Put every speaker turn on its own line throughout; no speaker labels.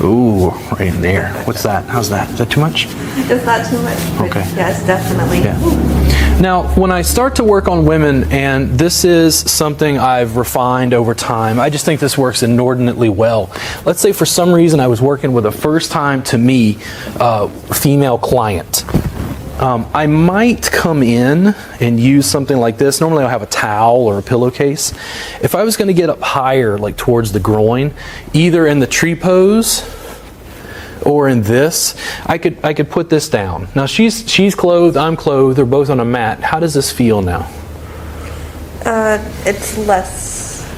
Ooh, right in there. What's that? How's that? Is that too much?
It's not too much, but
Okay.
yeah, it's definitely.
Yeah. Now, when I start to work on women, and this is something I've refined over time, I just think this works inordinately well. Let's say for some reason I was working with a first time to me female client. I might come in and use something like this. Normally I'll have a towel or a pillowcase. If I was going to get up higher, like towards the groin, either in the tree pose or in this, I could put this down. Now she's clothed, I'm clothed, they're both on a mat. How does this feel now?
It's less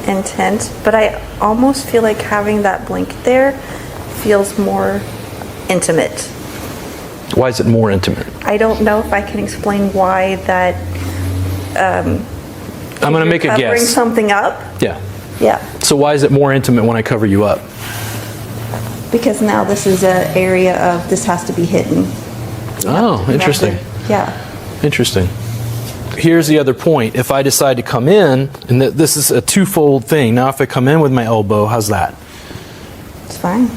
intense, but I almost feel like having that blanket there feels more intimate.
Why is it more intimate?
I don't know if I can explain why that.
I'm going to make a
Covering
guess.
something up.
Yeah.
Yeah.
So why is it more intimate when I cover you up?
Because now this is an area of this has to be hidden.
Oh, interesting.
Yeah.
Interesting. Here's the other point. If I decide to come in, and this is a twofold thing. Now if I come in with my elbow, how's that?
It's fine.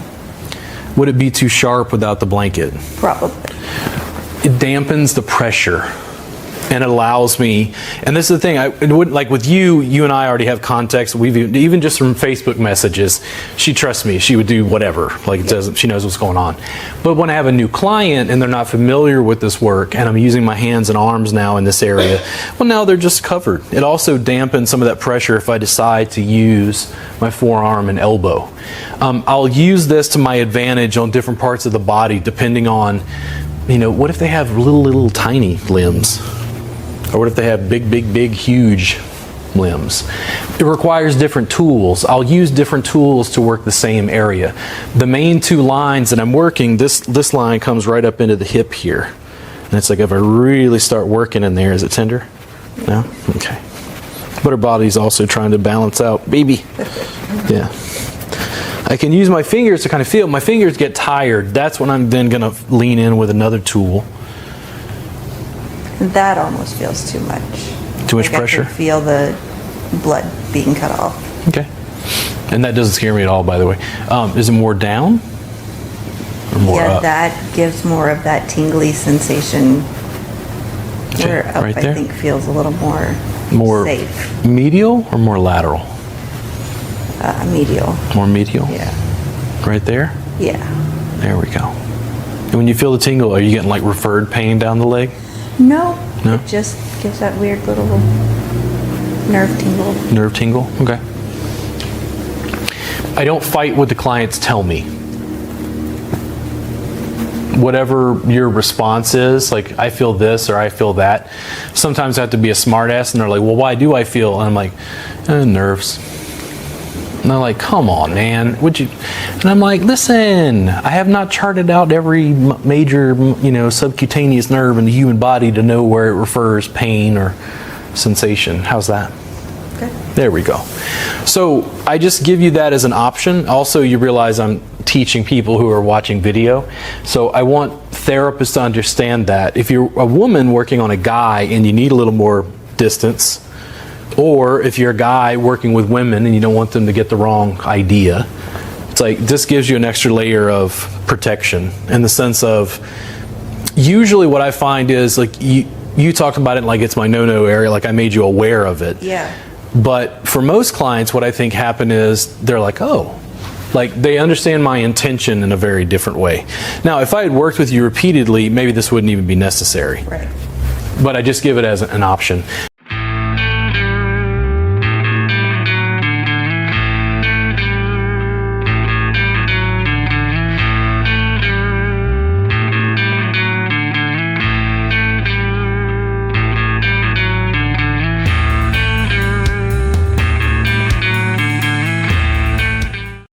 Would it be too sharp without the blanket?
Probably.
It dampens the pressure. And it allows me, and this is the thing, it wouldn't, like with you and I already have context. We've even just from Facebook messages, she trusts me. She would do whatever. Like it doesn't, she knows what's going on. But when I have a new client and they're not familiar with this work, and I'm using my hands and arms now in this area, well, now they're just covered. It also dampens some of that pressure if I decide to use my forearm and elbow. I'll use this to my advantage on different parts of the body, depending on, what if they have little tiny limbs? Or what if they have big, huge limbs? It requires different tools. I'll use different tools to work the same area. The main two lines that I'm working, this line comes right up into the hip here. And it's like if I really start working in there, is it tender? No? Okay. But her body's also trying to balance out. Baby. Yeah. I can use my fingers to kind of feel. My fingers get tired. That's when I'm then going to lean in with another tool.
That almost feels too much.
Too much
Like
pressure?
I can feel the blood being cut off.
Okay. And that doesn't scare me at all, by the way. Is it more down or more up?
That gives more of that tingly sensation.
Okay,
Where up,
right there?
I think, feels a little more safe.
Medial or more lateral?
Medial.
More medial?
Yeah.
Right there?
Yeah.
There we go. And when you feel the tingle, are you getting like referred pain down the leg?
No.
No?
It just gives that weird little nerve tingle.
Nerve tingle? Okay. I don't fight what the clients tell me. Whatever your response is, like I feel this or I feel that. Sometimes I have to be a smart ass and they're like, well, why do I feel? And I'm like, nerves. And they're like, come on, man, would you? And I'm like, listen, I have not charted out every major, subcutaneous nerve in the human body to know where it refers pain or sensation. How's that?
Okay.
There we go. So I just give you that as an option. Also, you realize I'm teaching people who are watching video. So I want therapists to understand that if you're a woman working on a guy and you need a little more distance, or if you're a guy working with women and you don't want them to get the wrong idea, it's like this gives you an extra layer of protection in the sense of usually what I find is like you talked about it like it's my no-no area, like I made you aware of it.
Yeah.
But for most clients, what I think happened is they're like, oh, like they understand my intention in a very different way. Now, if I had worked with you repeatedly, maybe this wouldn't even be necessary.
Right.
But I just give it as an option.